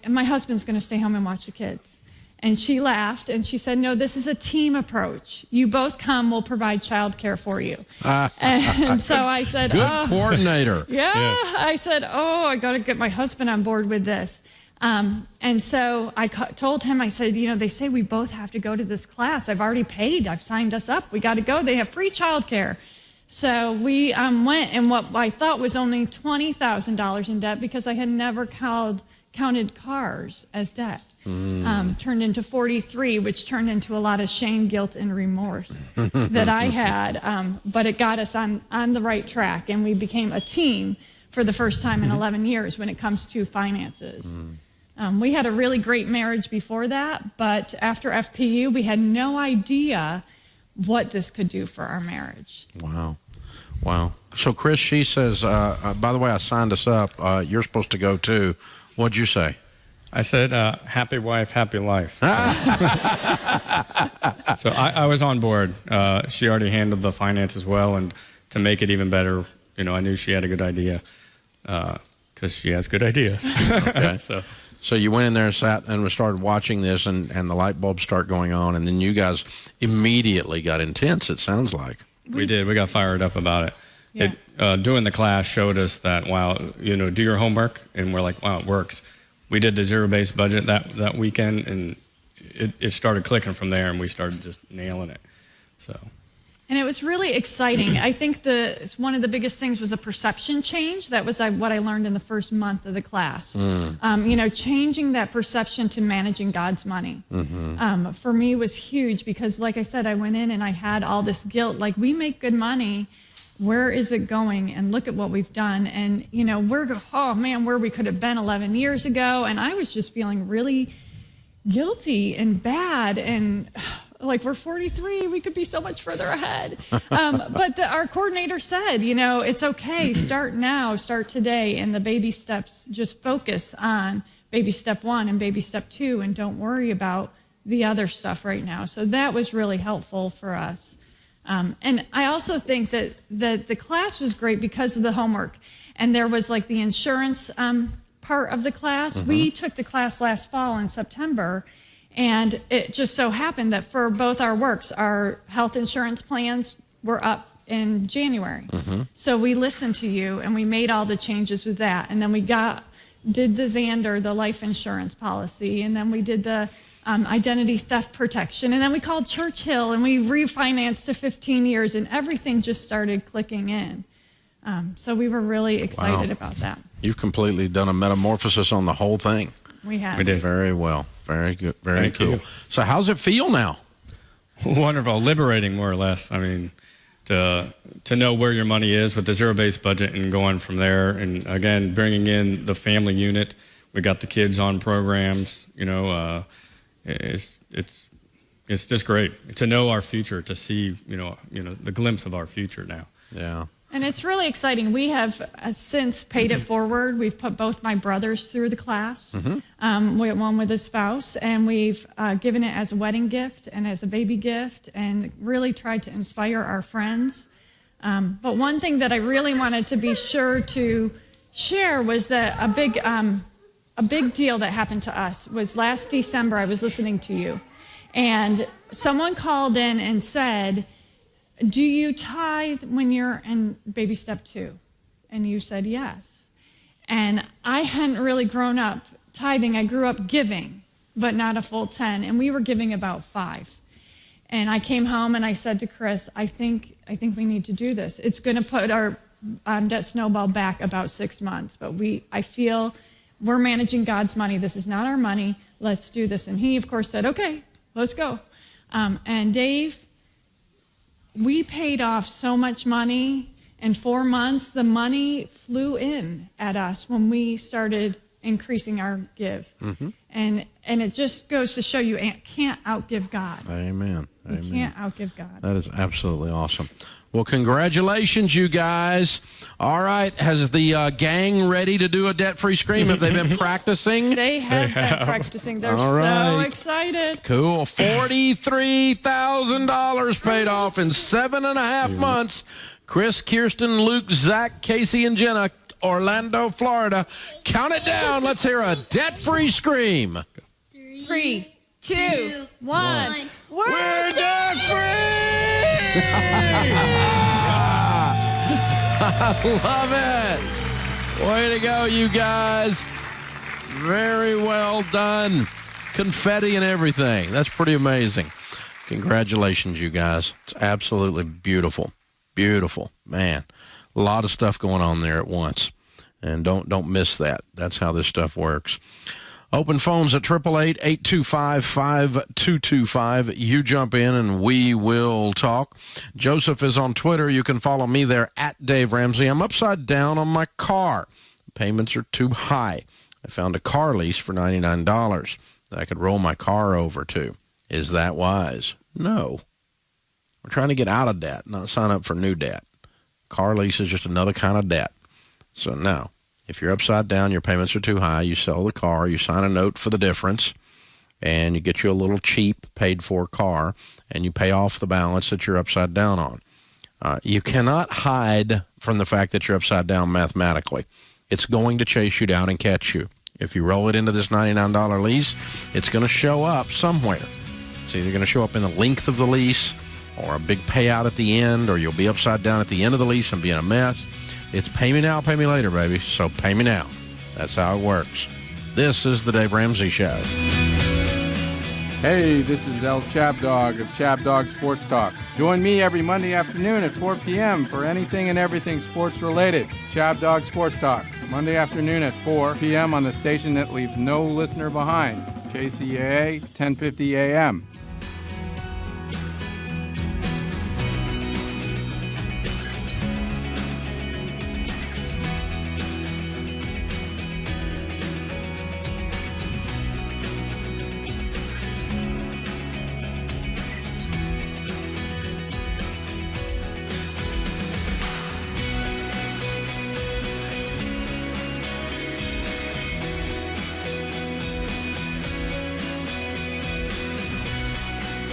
my husband's going to stay home and watch the kids. And she laughed and she said, no, this is a team approach. You both come, we'll provide childcare for you. And so I said, good coordinator. Yeah, yes. I said, I got to get my husband on board with this. And so I told him, I said, they say we both have to go to this class. I've already paid. I've signed us up. We got to go. They have free childcare. So we went, and what I thought was only $20,000 in debt, because I had never counted cars as debt, turned into 43, which turned into a lot of shame, guilt, and remorse that I had. But it got us on the right track, and we became a team for the first time in 11 years when it comes to finances. We had a really great marriage before that, but after FPU, we had no idea what this could do for our marriage. Wow. Wow. So, Chris, she says, by the way, I signed us up. You're supposed to go too. What'd you say? I said, happy wife, happy life. So I was on board. She already handled the finances well, and to make it even better, I knew she had a good idea because she has good ideas. Okay. So you went in there and sat and started watching this, and the light bulbs start going on, and then you guys immediately got intense, it sounds like. We did. We got fired up about it. Yeah. Doing the class showed us that, wow, do your homework, and we're like, wow, it works. We did the zero-based budget that weekend, and it started clicking from there, and we started just nailing it. So. And it was really exciting. I think one of the biggest things was a perception change. That was what I learned in the first month of the class. Changing that perception to managing God's money. For me was huge because, like I said, I went in and I had all this guilt. Like, we make good money. Where is it going? And look at what we've done. And, where we could have been 11 years ago. And I was just feeling really guilty and bad and... like, we're 43, we could be so much further ahead. But our coordinator said, it's okay, start now, start today, and the baby steps, just focus on baby step 1 and baby step 2, and don't worry about the other stuff right now. So that was really helpful for us. And I also think that the class was great because of the homework. And there was, like, the insurance part of the class. We took the class last fall in September, and it just so happened that for both our works, our health insurance plans were up in January. So we listened to you, and we made all the changes with that. And then we did the Xander, the life insurance policy, and then we did the identity theft protection. And then we called Churchill, and we refinanced to 15 years, and everything just started clicking in. So we were really excited about that. You've completely done a metamorphosis on the whole thing. We have. We did. Very well. Very good. Very Thank cool. you. So how's it feel now? Wonderful. Liberating, more or less. I mean, to know where your money is with the zero-based budget and going from there. And, again, bringing in the family unit. We got the kids on programs. It's just great to know our future, to see, the glimpse of our future now. Yeah. And it's really exciting. We have since paid it forward. We've put both my brothers through the class, one with his spouse, and we've given it as a wedding gift and as a baby gift, and really tried to inspire our friends. But one thing that I really wanted to be sure to share was that a big deal that happened to us was last December. I was listening to you, and someone called in and said, do you tithe when you're in baby step 2? And you said yes. And I hadn't really grown up tithing. I grew up giving, but not a full 10. And we were giving about 5. And I came home and I said to Chris, I think we need to do this. It's going to put our debt snowball back about 6 months. But I feel we're managing God's money. This is not our money. Let's do this. And he, of course, said, okay, let's go. And Dave, we paid off so much money. In 4 months, the money flew in at us when we started increasing our give. And it just goes to show you can't outgive God. Amen. You can't outgive God. That is absolutely awesome. Well, congratulations, you guys. All right. Has the gang ready to do a debt-free scream? Have they been practicing? They have been practicing. They're so excited. Cool. $43,000 paid off in 7.5 months. Chris, Kirsten, Luke, Zach, Casey, and Jenna, Orlando, Florida. Count it down. Let's hear a debt-free scream. 3, 2, 1. We're debt-free! I love it. Way to go, you guys. Very well done. Confetti and everything. That's pretty amazing. Congratulations, you guys. It's absolutely beautiful. Beautiful. Man, a lot of stuff going on there at once. And don't miss that. That's how this stuff works. Open phones at 888-825-5225. You jump in and we will talk. Joseph is on Twitter. You can follow me there at Dave Ramsey. I'm upside down on my car. Payments are too high. I found a car lease for $99 that I could roll my car over to. Is that wise? No. We're trying to get out of debt, not sign up for new debt. Car lease is just another kind of debt. So no, if you're upside down, your payments are too high, you sell the car, you sign a note for the difference, and you get you a little cheap paid-for car, and you pay off the balance that you're upside down on. You cannot hide from the fact that you're upside down mathematically. It's going to chase you down and catch you. If you roll it into this $99 lease, it's going to show up somewhere. It's either going to show up in the length of the lease or a big payout at the end, or you'll be upside down at the end of the lease and be in a mess. It's pay me now, pay me later, baby. So pay me now. That's how it works. This is the Dave Ramsey Show. Hey, this is El Chabdog of Chabdog Sports Talk. Join me every Monday afternoon at 4 p.m. for anything and everything sports related. Chabdog Sports Talk, Monday afternoon at 4 p.m. on the station that leaves no listener behind. KCAA 1050 AM.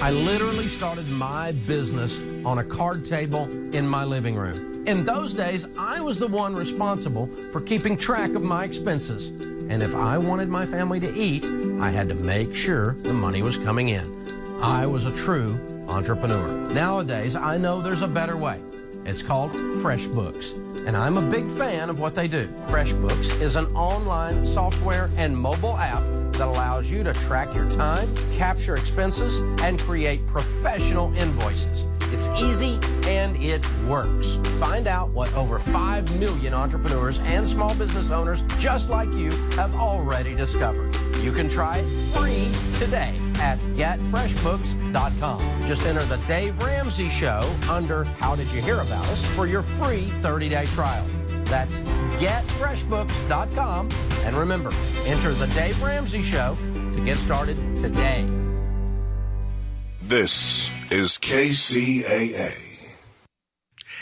I literally started my business on a card table in my living room. In those days, I was the one responsible for keeping track of my expenses. And if I wanted my family to eat, I had to make sure the money was coming in. I was a true entrepreneur. Nowadays, I know there's a better way. It's called FreshBooks, and I'm a big fan of what they do. FreshBooks is an online software and mobile app that allows you to track your time, capture expenses, and create professional invoices. It's easy and it works. Find out what over 5 million entrepreneurs and small business owners just like you have already discovered. You can try it free today at getfreshbooks.com. Just enter the Dave Ramsey Show under How Did You Hear About Us for your free 30-day trial. That's getfreshbooks.com. And remember, enter the Dave Ramsey Show to get started today. This is KCAA.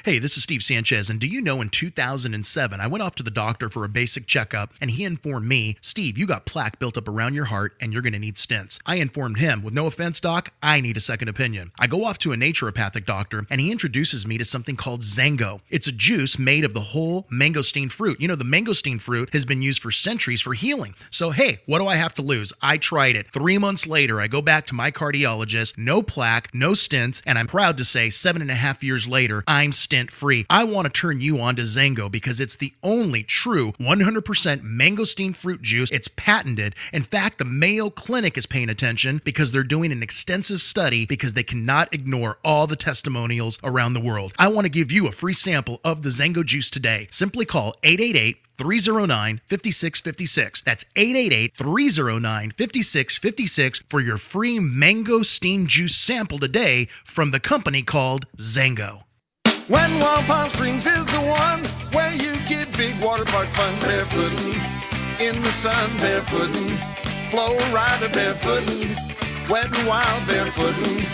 Hey, this is Steve Sanchez, and do you know in 2007, I went off to the doctor for a basic checkup, and he informed me, Steve, you got plaque built up around your heart, and you're going to need stents. I informed him, with no offense, doc, I need a second opinion. I go off to a naturopathic doctor, and he introduces me to something called Zango. It's a juice made of the whole mangosteen fruit. You know, the mangosteen fruit has been used for centuries for healing. So, hey, what do I have to lose? I tried it. 3 months later, I go back to my cardiologist, no plaque, no stents, and I'm proud to say 7.5 years later, I'm stent-free. I want to turn you on to Zango because it's the only true 100% mangosteen fruit juice. It's patented. In fact, the Mayo Clinic is paying attention because they're doing an extensive study because they cannot ignore all the testimonials around the world. I want to give you a free sample of the Zango juice today. Simply call 888-309-5656. That's 888-309-5656 for your free mangosteen juice sample today from the company called Zango. When Wild Palm Springs is the one where you get big water park fun, barefooting in the sun, barefooting, flow rider barefooting, wet and wild barefooting.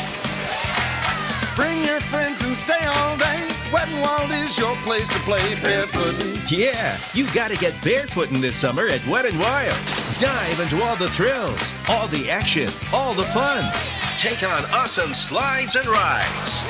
Bring your friends and stay all day. Wet and Wild is your place to play barefooting. Yeah, you gotta get barefooting this summer at Wet and Wild. Dive into all the thrills, all the action, all the fun. Take on awesome slides and rides.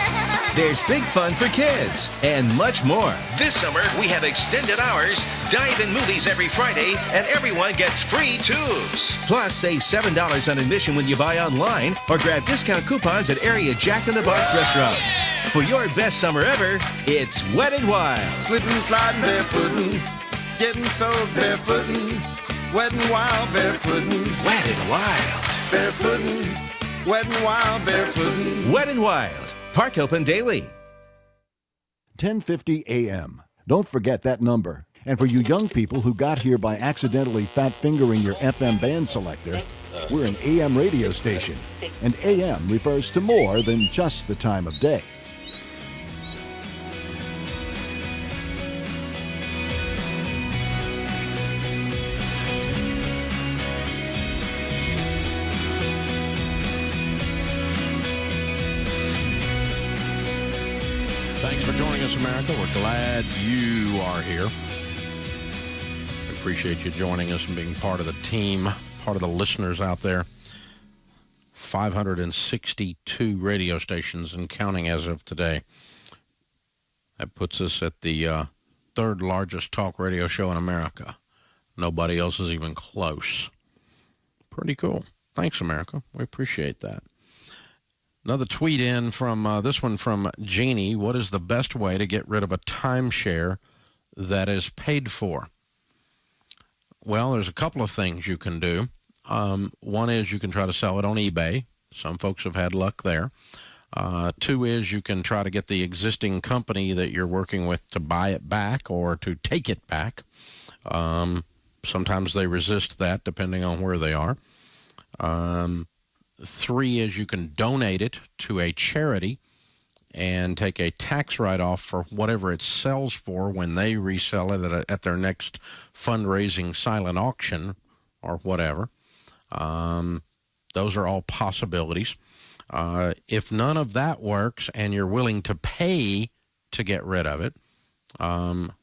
There's big fun for kids and much more. This summer, we have extended hours, dive-in movies every Friday, and everyone gets free tubes. Plus, save $7 on admission when you buy online or grab discount coupons at area Jack in the Box restaurants. For your best summer ever, it's Wet and Wild. Slipping, sliding, barefooting, getting soaked barefooting, wet and wild barefooting. Wet and Wild. Barefooting, wet and wild barefooting. Wet and Wild. Park open daily. 1050 AM. Don't forget that number. And for you young people who got here by accidentally fat-fingering your FM band selector, we're an AM radio station. And AM refers to more than just the time of day. Thanks for joining us, America. We're glad you are here. We appreciate you joining us and being part of the team, part of the listeners out there. 562 radio stations and counting as of today. That puts us at the third largest talk radio show in America. Nobody else is even close. Pretty cool. Thanks, America. We appreciate that. Another tweet in from this one from Jeannie. What is the best way to get rid of a timeshare that is paid for? Well, there's a couple of things you can do. One is you can try to sell it on eBay. Some folks have had luck there. Two is you can try to get the existing company that you're working with to buy it back or to take it back. Sometimes they resist that depending on where they are. Three is you can donate it to a charity and take a tax write-off for whatever it sells for when they resell it at their next fundraising silent auction or whatever. Those are all possibilities. If none of that works and you're willing to pay to get rid of it, then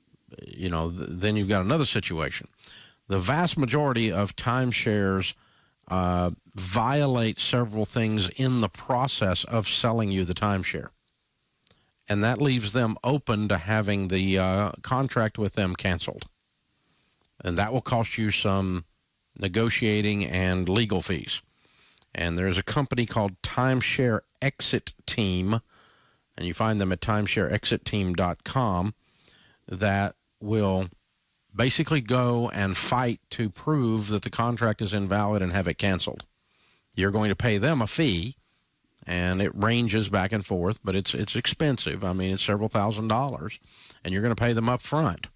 you've got another situation. The vast majority of timeshares violate several things in the process of selling you the timeshare. And that leaves them open to having the contract with them canceled. And that will cost you some negotiating and legal fees. And there's a company called Timeshare Exit Team, and you find them at timeshareexitteam.com, that will basically go and fight to prove that the contract is invalid and have it canceled. You're going to pay them a fee, and it ranges back and forth, but it's expensive. I mean, it's several $1,000s, and you're going to pay them up front.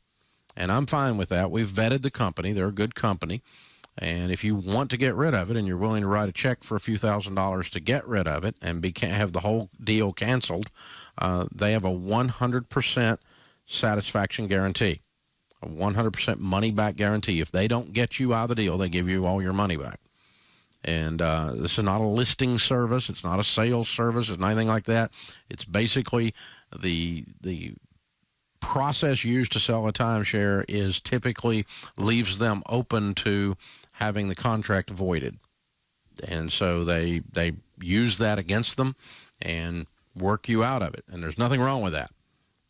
And I'm fine with that. We've vetted the company. They're a good company. And if you want to get rid of it and you're willing to write a check for a few $1,000s to get rid of it and have the whole deal canceled, they have a 100% satisfaction guarantee, a 100% money-back guarantee. If they don't get you out of the deal, they give you all your money back. And this is not a listing service. It's not a sales service. It's not anything like that. It's basically the process used to sell a timeshare is typically leaves them open to having the contract voided. And so they use that against them and work you out of it. And there's nothing wrong with that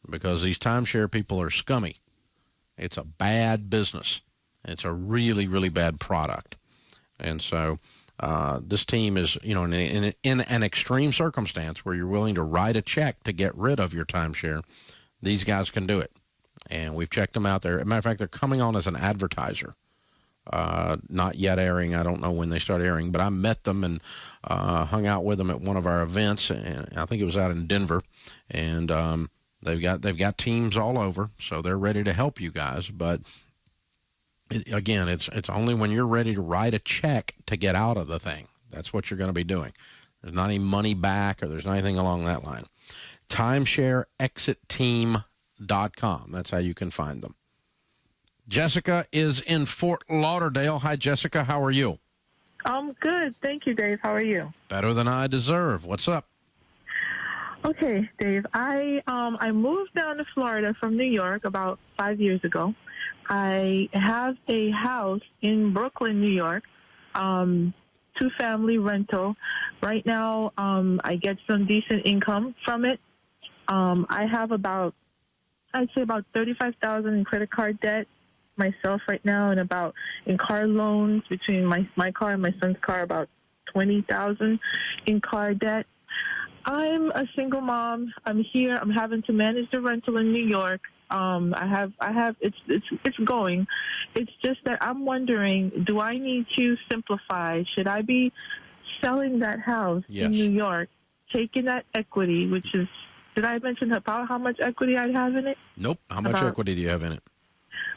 because these timeshare people are scummy. It's a bad business. It's a really, really bad product. And so this team is, in an extreme circumstance where you're willing to write a check to get rid of your timeshare, these guys can do it. And we've checked them out there. As a matter of fact, they're coming on as an advertiser. Not yet airing. I don't know when they start airing, but I met them and hung out with them at one of our events. And I think it was out in Denver. And they've got teams all over, so they're ready to help you guys. But again, it's only when you're ready to write a check to get out of the thing. That's what you're going to be doing. There's not any money back or there's not anything along that line. TimeshareExitTeam.com. That's how you can find them. Jessica is in Fort Lauderdale. Hi, Jessica. How are you? I'm good. Thank you, Dave. How are you? Better than I deserve. What's up? Okay, Dave. I moved down to Florida from New York about 5 years ago. I have a house in Brooklyn, New York, 2-family rental. Right now, I get some decent income from it. I have I'd say about $35,000 in credit card debt myself right now, and in car loans between my car and my son's car, about $20,000 in car debt. I'm a single mom. I'm here. I'm having to manage the rental in New York. It's going. It's just that I'm wondering, do I need to simplify? Should I be selling that house in New York, taking that equity, which is, did I mention about how much equity I have in it? Nope. How much equity do you have in it?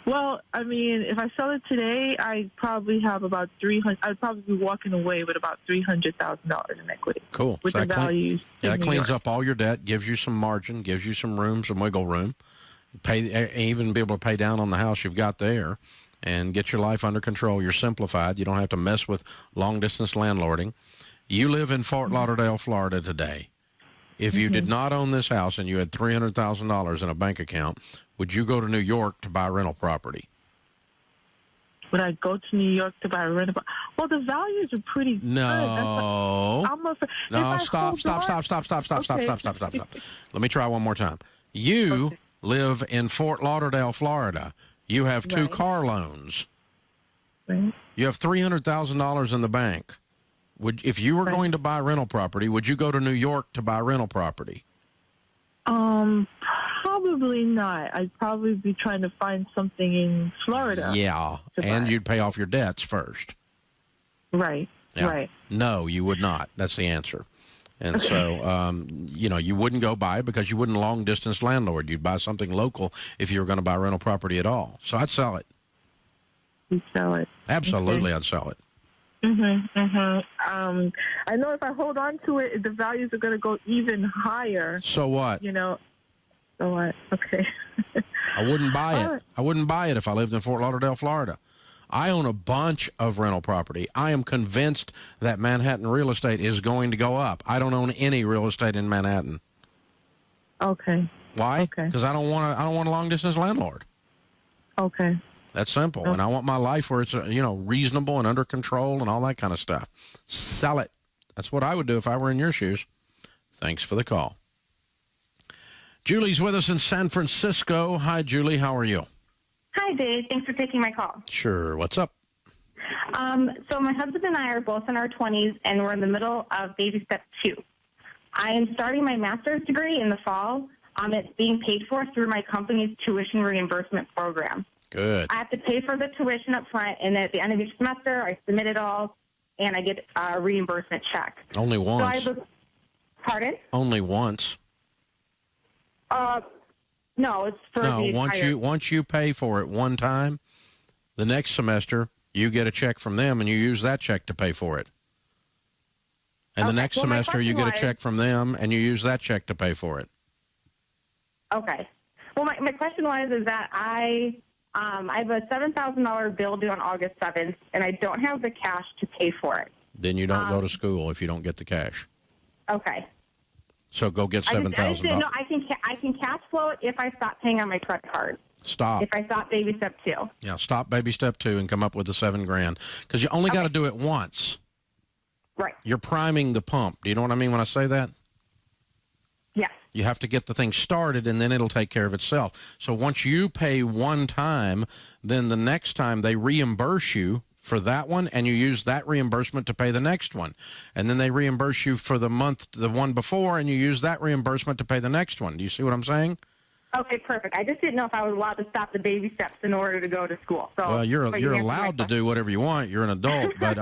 Well, I mean, if I sell it today, I probably have about I'd probably be walking away with about $300,000 in equity. Cool. With so the values. That cleans up all your debt, gives you some margin, gives you some room, some wiggle room. Even be able to pay down on the house you've got there and get your life under control. You're simplified. You don't have to mess with long-distance landlording. You live in Fort Lauderdale, Florida today. If you did not own this house and you had $300,000 in a bank account, would you go to New York to buy rental property? Would I go to New York to buy a rental? Well, the values are pretty good. No. No, stop. Let me try one more time. You live in Fort Lauderdale, Florida. You have two car loans. Right. You have $300,000 in the bank. If you were going to buy rental property, would you go to New York to buy rental property? Probably not. I'd probably be trying to find something in Florida. Yeah, and you'd pay off your debts first. Right, right. No, you would not. That's the answer. And so, you wouldn't go buy it because you wouldn't long-distance landlord. You'd buy something local if you were going to buy rental property at all. So I'd sell it. You'd sell it. Absolutely, I'd sell it. I know if I hold on to it, the values are going to go even higher. So what? So what? Okay. I wouldn't buy it. I wouldn't buy it if I lived in Fort Lauderdale, Florida. I own a bunch of rental property. I am convinced that Manhattan real estate is going to go up. I don't own any real estate in Manhattan. Okay. Why? Okay. Because I don't want a long distance landlord. Okay. That's simple. And I want my life where it's reasonable and under control and all that kind of stuff. Sell it. That's what I would do if I were in your shoes. Thanks for the call. Julie's with us in San Francisco. Hi, Julie. How are you? Hi, Dave. Thanks for taking my call. Sure. What's up? So my husband and I are both in our 20s, and we're in the middle of baby step 2. I am starting my master's degree in the fall. It's being paid for through my company's tuition reimbursement program. Good. I have to pay for the tuition up front, and at the end of each semester, I submit it all, and I get a reimbursement check. Only once. Pardon? Only once. No, it's for the entire... once you pay for it one time, the next semester you get a check from them and you use that check to pay for it. And the next semester you get a check from them and you use that check to pay for it. Okay. Well, my question is that I have a $7,000 bill due on August 7th, and I don't have the cash to pay for it. Then you don't go to school if you don't get the cash. Okay. So go get $7,000. No, I can cash flow it if I stop paying on my credit card. Stop. If I stop baby step 2. Yeah, stop baby step 2 and come up with the $7,000 because you only got to do it once. Right. You're priming the pump. Do you know what I mean when I say that? Yes. You have to get the thing started, and then it'll take care of itself. So once you pay one time, then the next time they reimburse you for that one, and you use that reimbursement to pay the next one. And then they reimburse you for the one before, and you use that reimbursement to pay the next one. Do you see what I'm saying? Okay, perfect. I just didn't know if I was allowed to stop the baby steps in order to go to school. So, well, you're allowed to do whatever you want. You're an adult, but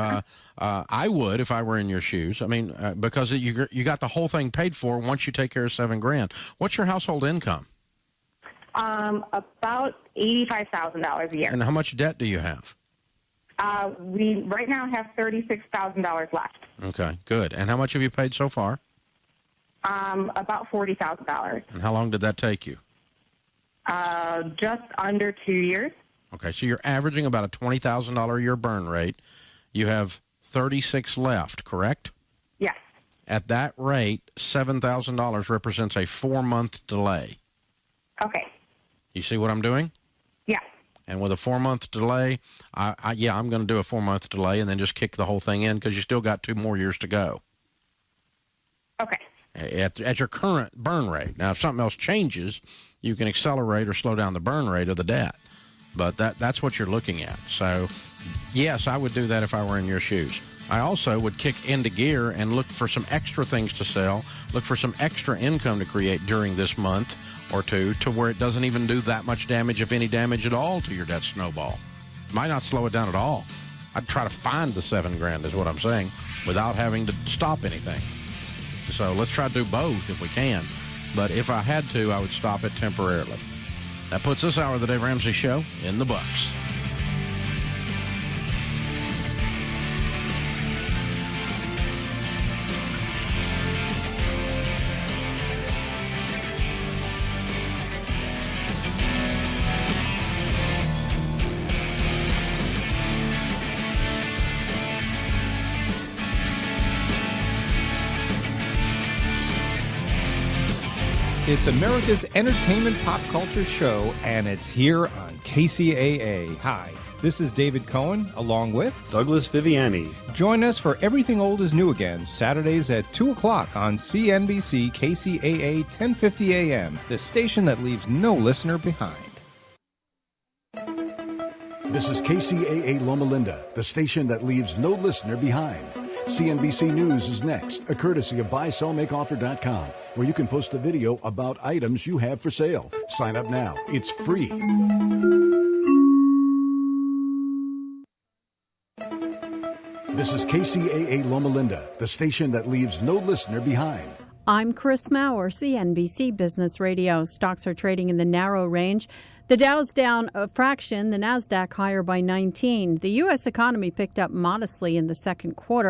I would if I were in your shoes. I mean, because you got the whole thing paid for once you take care of $7,000. What's your household income? About $85,000 a year. And how much debt do you have? We right now have $36,000 left. Okay, good. And how much have you paid so far? About $40,000. And how long did that take you? Just under 2 years. Okay, so you're averaging about a $20,000 a year burn rate. You have 36 left, correct? Yes. At that rate, $7,000 represents a 4-month delay. Okay. You see what I'm doing? Yes. And with a 4-month delay, I'm going to do a 4-month delay and then just kick the whole thing in because you still got 2 more years to go. Okay. At your current burn rate. Now, if something else changes, you can accelerate or slow down the burn rate of the debt. But that's what you're looking at. So, yes, I would do that if I were in your shoes. I also would kick into gear and look for some extra things to sell, look for some extra income to create during this month or two to where it doesn't even do that much damage, if any damage at all, to your debt snowball. It might not slow it down at all. I'd try to find the $7,000 is what I'm saying without having to stop anything. So let's try to do both if we can. But if I had to, I would stop it temporarily. That puts this hour of the Dave Ramsey Show in the books. It's America's entertainment pop culture show, and it's here on KCAA. Hi, this is David Cohen, along with Douglas Viviani. Join us for Everything Old is New Again, Saturdays at 2 o'clock on CNBC KCAA 1050 AM, the station that leaves no listener behind. This is KCAA Loma Linda, the station that leaves no listener behind. CNBC News is next, a courtesy of buysellmakeoffer.com, where you can post a video about items you have for sale. Sign up now. It's free. This is KCAA Loma Linda, the station that leaves no listener behind. I'm Chris Maurer, CNBC Business Radio. Stocks are trading in the narrow range. The Dow's down a fraction, the Nasdaq higher by 19. The U.S. economy picked up modestly in the second quarter.